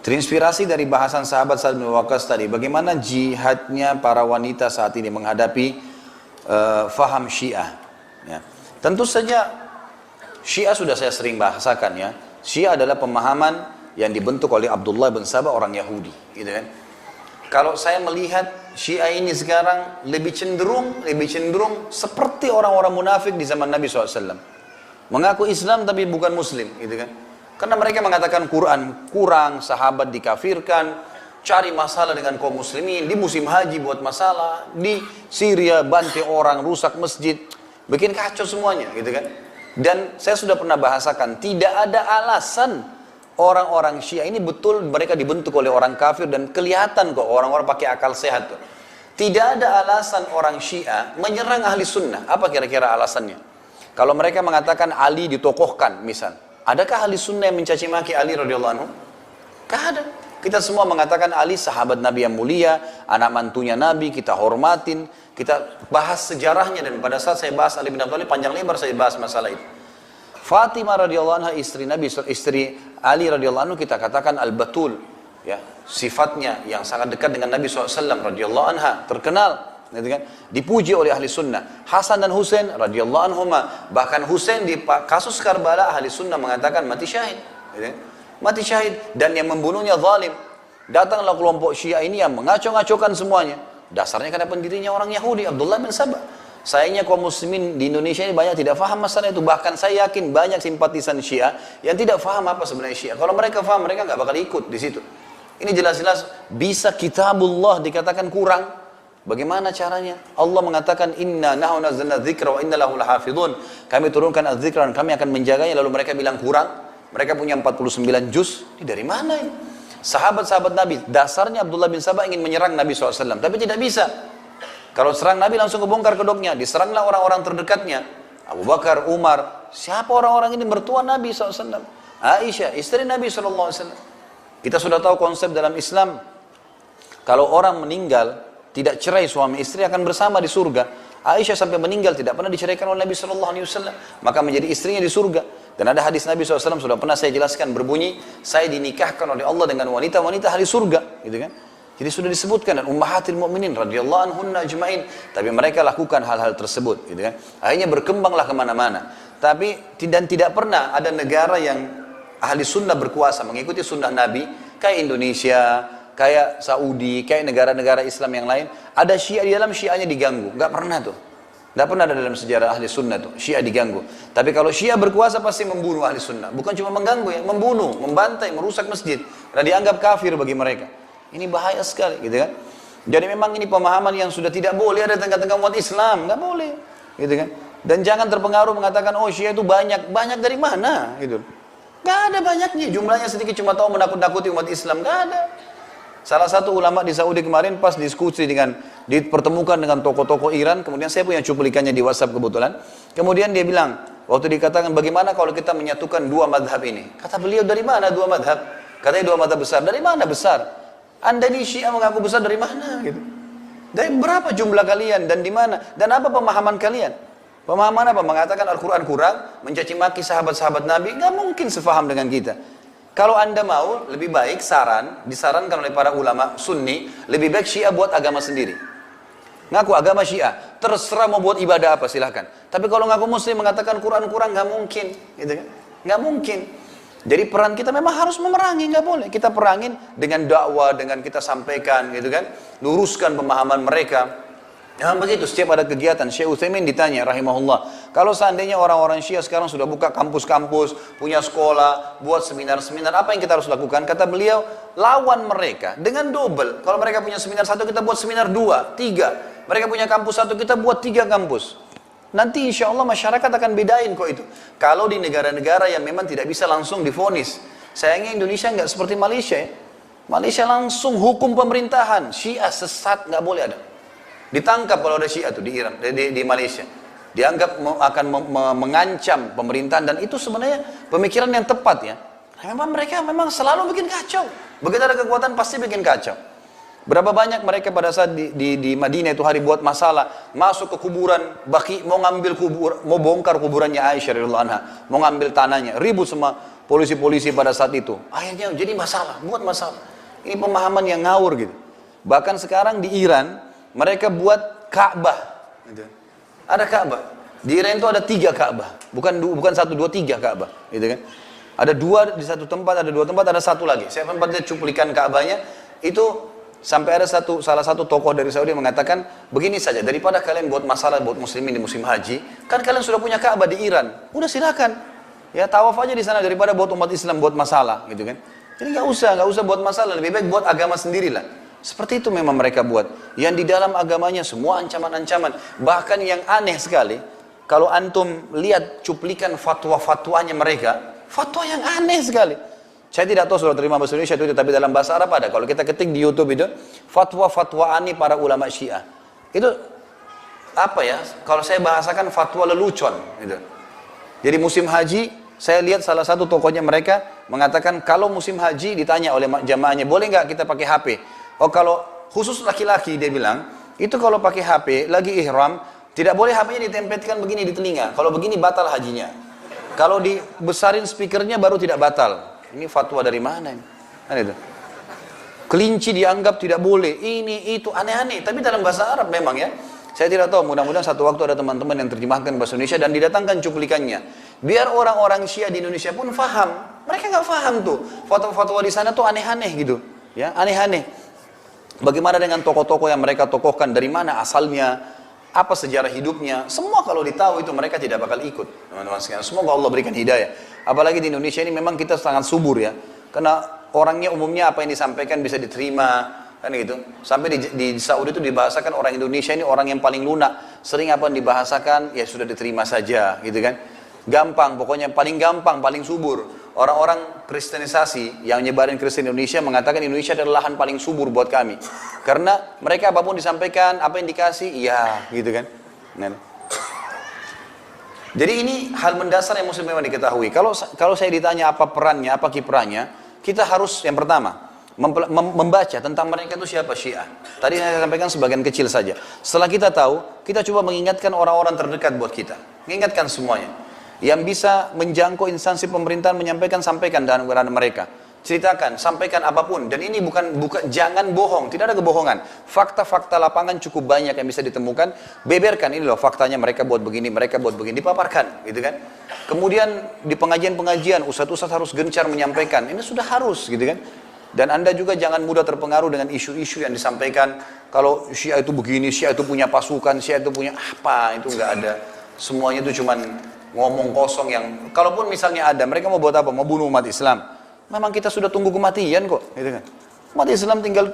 Terinspirasi dari bahasan sahabat Sa'ad bin Waqqas tadi, bagaimana jihadnya para wanita saat ini menghadapi faham Syiah. Ya. Tentu saja Syiah sudah saya sering bahasakan ya. Syiah adalah pemahaman yang dibentuk oleh Abdullah bin Sabah, orang Yahudi, gitu kan. Kalau saya melihat Syiah ini sekarang lebih cenderung seperti orang-orang munafik di zaman Nabi SAW. Mengaku Islam tapi bukan Muslim, gitu kan. Karena mereka mengatakan Quran kurang, sahabat dikafirkan, cari masalah dengan kaum muslimin, di musim haji buat masalah, di Syria bantai orang, rusak masjid, bikin kacau semuanya, gitu kan. Dan saya sudah pernah bahasakan, tidak ada alasan orang-orang Syiah ini betul mereka dibentuk oleh orang kafir dan kelihatan kok orang-orang pakai akal sehat tuh. Tidak ada alasan orang Syiah menyerang ahli sunnah. Apa kira-kira alasannya? Kalau mereka mengatakan Ali ditokohkan misal, adakah ahli sunnah yang mencaci maki Ali radhiyallahu anhu? Tidak ada. Kita semua mengatakan Ali sahabat Nabi yang mulia, anak mantunya Nabi, kita hormatin, kita bahas sejarahnya, dan pada saat saya bahas Ali bin Abi Thalib panjang lebar saya bahas masalah itu. Fatimah radhiyallahu anha istri Nabi, istri Ali radhiyallahu anhu, kita katakan al-batul, ya, sifatnya yang sangat dekat dengan Nabi SAW radhiyallahu anha, terkenal, gitu kan? Dipuji oleh ahli sunnah. Hasan dan Husain radhiyallahu anhuma, bahkan Husain di kasus Karbala ahli sunnah mengatakan mati syahid, gitu kan? Mati syahid, dan yang membunuhnya zalim. Datanglah kelompok Syiah ini yang mengacau-ngacaukan semuanya. Dasarnya karena pendirinya orang Yahudi, Abdullah bin Sabah. Sayangnya kaum muslimin di Indonesia ini banyak tidak faham masalah itu. Bahkan saya yakin banyak simpatisan Syiah yang tidak faham apa sebenarnya Syiah. Kalau mereka faham, mereka nggak bakal ikut di situ. Ini jelas-jelas bisa kitabullah dikatakan kurang. Bagaimana caranya? Allah mengatakan inna nahnu nazzalna dzikra wa inna lahu lahafidhun. Kami turunkan az-dzikra dan kami akan menjaganya, lalu mereka bilang kurang. Mereka punya 49 juz. Ini dari mana ini? Sahabat-sahabat Nabi, dasarnya Abdullah bin Sabah ingin menyerang Nabi SAW, tapi tidak bisa. Kalau serang Nabi langsung kebongkar kedoknya. Diseranglah orang-orang terdekatnya, Abu Bakar, Umar. Siapa orang-orang ini? Mertua Nabi SAW, Aisyah, istri Nabi SAW. Kita sudah tahu konsep dalam Islam, kalau orang meninggal tidak cerai suami istri akan bersama di surga. Aisyah sampai meninggal tidak pernah diceraikan oleh Nabi SAW, maka menjadi istrinya di surga. Dan ada hadis Nabi SAW, sudah pernah saya jelaskan, berbunyi, saya dinikahkan oleh Allah dengan wanita-wanita ahli surga, gitu kan. Jadi sudah disebutkan, dan ummahatil mu'minin radhiyallahu anhunna ajma'in. Tapi mereka lakukan hal-hal tersebut, gitu kan. Akhirnya berkembanglah kemana-mana. Tapi tidak pernah ada negara yang ahli sunnah berkuasa mengikuti sunnah Nabi, kayak Indonesia, kayak Saudi, kayak negara-negara Islam yang lain. Ada Syiah di dalam, Syiahnya diganggu. Nggak pernah tuh. Tidak pernah ada dalam sejarah ahli sunnah tuh Syiah diganggu. Tapi kalau Syiah berkuasa pasti membunuh ahli sunnah. Bukan cuma mengganggu ya, membunuh, membantai, merusak masjid. Karena dianggap kafir bagi mereka. Ini bahaya sekali, gitu kan. Jadi memang ini pemahaman yang sudah tidak boleh ada tengah-tengah umat Islam, nggak boleh, gitu kan. Dan jangan terpengaruh mengatakan oh Syiah itu banyak dari mana, gitu. Nggak ada banyaknya, jumlahnya sedikit, cuma tahu menakut-nakuti umat Islam, nggak ada. Salah satu ulama di Saudi kemarin pas diskusi dipertemukan dengan tokoh-tokoh Iran, kemudian saya punya cuplikannya di WhatsApp kebetulan. Kemudian dia bilang, waktu dikatakan bagaimana kalau kita menyatukan dua madhab ini? Kata beliau, dari mana dua madhab? Katanya dua madhab besar. Dari mana besar? Anda di Syiah mengaku besar dari mana? Gitu. Dari berapa jumlah kalian dan di mana? Dan apa pemahaman kalian? Pemahaman apa? Mengatakan Al-Quran kurang, mencaci maki sahabat-sahabat Nabi? Nggak mungkin sefaham dengan kita. Kalau Anda mau, lebih baik disarankan oleh para ulama Sunni, lebih baik Syiah buat agama sendiri. Ngaku agama Syiah, terserah mau buat ibadah apa silahkan. Tapi kalau ngaku Muslim mengatakan Quran kurang, nggak mungkin, gitu kan? Nggak mungkin. Jadi peran kita memang harus memerangi, nggak boleh. Kita perangin dengan dakwah, dengan kita sampaikan, gitu kan? Luruskan pemahaman mereka. Memang begitu, setiap ada kegiatan. Syekh Utsaimin ditanya rahimahullah, kalau seandainya orang-orang Syiah sekarang sudah buka kampus-kampus, punya sekolah, buat seminar-seminar, apa yang kita harus lakukan? Kata beliau, lawan mereka dengan double. Kalau mereka punya seminar satu, kita buat seminar 2, 3. Mereka punya kampus satu, kita buat 3 kampus. Nanti insya Allah masyarakat akan bedain kok itu. Kalau di negara-negara yang memang tidak bisa langsung divonis. Sayangnya Indonesia nggak seperti Malaysia ya. Malaysia langsung hukum pemerintahan. Syiah sesat, nggak boleh ada. Ditangkap kalau ada Syiah tuh di Iran, di Malaysia. Dianggap akan mengancam pemerintahan, dan itu sebenarnya pemikiran yang tepat ya. Memang mereka memang selalu bikin kacau. Begitu ada kekuatan pasti bikin kacau. Berapa banyak mereka pada saat di Madinah itu hari buat masalah, masuk ke kuburan Baqi, mau ngambil mau bongkar kuburannya Aisyah radhiyallahu anha, mau ngambil tanahnya, ribut sama polisi-polisi pada saat itu. Akhirnya jadi masalah, buat masalah. Ini pemahaman yang ngawur gitu. Bahkan sekarang di Iran, mereka buat Ka'bah. Gitu. Ada Ka'bah. Di Iran itu ada 3 Ka'bah. Bukan 1, 2, 3 Ka'bah. Gitu kan. Ada 2 di satu tempat, ada 2 tempat, ada 1 lagi. Saya sempat lihat cuplikan Ka'bahnya, itu sampai ada salah satu tokoh dari Saudi mengatakan, begini saja, daripada kalian buat masalah buat muslimin di musim haji, kan kalian sudah punya Ka'bah di Iran. Udah silakan. Ya tawaf aja di sana daripada buat umat Islam buat masalah, gitu kan. Jadi nggak usah buat masalah, lebih baik buat agama sendirilah. Seperti itu memang mereka buat. Yang di dalam agamanya semua ancaman-ancaman. Bahkan yang aneh sekali, kalau antum lihat cuplikan fatwa-fatwanya mereka, fatwa yang aneh sekali. Saya tidak tahu sudah terima bahasa Indonesia itu, tapi dalam bahasa Arab ada. Kalau kita ketik di YouTube itu, fatwa-fatwa aneh para ulama Syiah. Itu apa ya? Kalau saya bahasakan fatwa lelucon. Gitu. Jadi musim haji, saya lihat salah satu tokohnya mereka mengatakan kalau musim haji ditanya oleh jamaahnya, boleh nggak kita pakai HP? Oh kalau khusus laki-laki dia bilang, itu kalau pakai HP lagi ihram, tidak boleh HP-nya ditempelkan begini di telinga. Kalau begini batal hajinya. Kalau dibesarin speakernya baru tidak batal. Ini fatwa dari mana ini? Kan itu. Kelinci dianggap tidak boleh. Ini itu aneh-aneh. Tapi dalam bahasa Arab memang ya. Saya tidak tahu, mudah-mudahan satu waktu ada teman-teman yang terjemahkan bahasa Indonesia dan didatangkan cuplikannya. Biar orang-orang Syiah di Indonesia pun faham. Mereka nggak faham tuh. Fatwa-fatwa di sana tuh aneh-aneh gitu. Ya, aneh-aneh. Bagaimana dengan tokoh-tokoh yang mereka tokohkan, dari mana asalnya, apa sejarah hidupnya, semua kalau ditahu itu mereka tidak bakal ikut. Teman-teman sekalian, semoga Allah berikan hidayah. Apalagi di Indonesia ini memang kita sangat subur ya. Karena orangnya umumnya apa yang disampaikan bisa diterima. Kan gitu. Sampai di Saudi itu dibahasakan orang Indonesia ini orang yang paling lunak. Sering apa yang dibahasakan ya sudah diterima saja gitu kan. Gampang, pokoknya paling gampang, paling subur. Orang-orang kristenisasi yang nyebarin Kristen Indonesia mengatakan Indonesia adalah lahan paling subur buat kami. Karena mereka apapun disampaikan, apa yang dikasih, iya gitu kan. Nah. Jadi ini hal mendasar yang mesti memang diketahui. Kalau saya ditanya apa perannya, apa kiprahnya, kita harus yang pertama membaca tentang mereka itu siapa Syiah. Tadi saya sampaikan sebagian kecil saja. Setelah kita tahu, kita coba mengingatkan orang-orang terdekat buat kita. Mengingatkan semuanya. Yang bisa menjangkau instansi pemerintahan menyampaikan, sampaikan dan mereka. Ceritakan, sampaikan apapun. Dan ini bukan jangan bohong, tidak ada kebohongan. Fakta-fakta lapangan cukup banyak yang bisa ditemukan. Beberkan ini loh faktanya, mereka buat begini, dipaparkan, gitu kan. Kemudian di pengajian-pengajian, ustadz-ustadz harus gencar menyampaikan. Ini sudah harus, gitu kan. Dan Anda juga jangan mudah terpengaruh dengan isu-isu yang disampaikan. Kalau Syiah itu begini, Syiah itu punya pasukan, Syiah itu punya apa, itu nggak ada. Semuanya itu cuman ngomong kosong yang, kalaupun misalnya ada, mereka mau buat apa? Mau bunuh umat Islam. Memang kita sudah tunggu kematian kok, gitu kan. Umat Islam tinggal,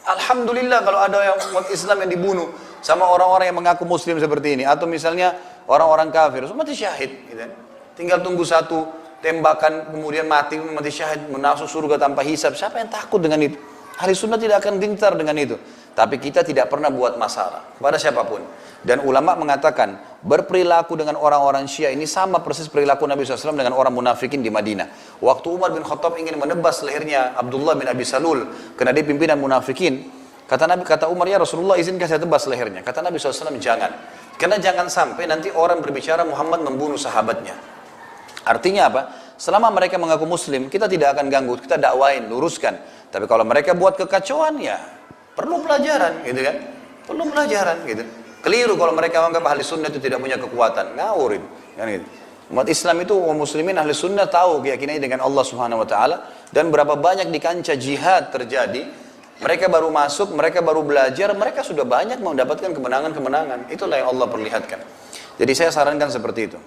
alhamdulillah kalau ada yang umat Islam yang dibunuh sama orang-orang yang mengaku muslim seperti ini. Atau misalnya orang-orang kafir, mati syahid, gitu kan. Tinggal tunggu satu tembakan kemudian mati syahid, masuk surga tanpa hisab. Siapa yang takut dengan itu? Ahli sunnah tidak akan gentar dengan itu. Tapi kita tidak pernah buat masalah pada siapapun. Dan ulama mengatakan berperilaku dengan orang-orang Syiah ini sama persis perilaku Nabi SAW dengan orang munafikin di Madinah. Waktu Umar bin Khattab ingin menebas lehernya Abdullah bin Abi Salul karena dia pimpinan munafikin, kata Umar, ya Rasulullah izinkan saya tebas lehernya. Kata Nabi SAW, jangan. Karena jangan sampai nanti orang berbicara Muhammad membunuh sahabatnya. Artinya apa? Selama mereka mengaku muslim, kita tidak akan ganggu, kita dakwain, luruskan. Tapi kalau mereka buat kekacauan, ya perlu pelajaran, gitu kan? Perlu pelajaran, gitu. Keliru kalau mereka menganggap ahli sunnah itu tidak punya kekuatan, ngawur itu. Kan gitu. Umat Islam itu, umat muslimin ahli sunnah tahu keyakinannya dengan Allah Subhanahu Wa Taala, dan berapa banyak di kancah jihad terjadi. Mereka baru masuk, mereka baru belajar, mereka sudah banyak mendapatkan kemenangan-kemenangan. Itulah yang Allah perlihatkan. Jadi saya sarankan seperti itu.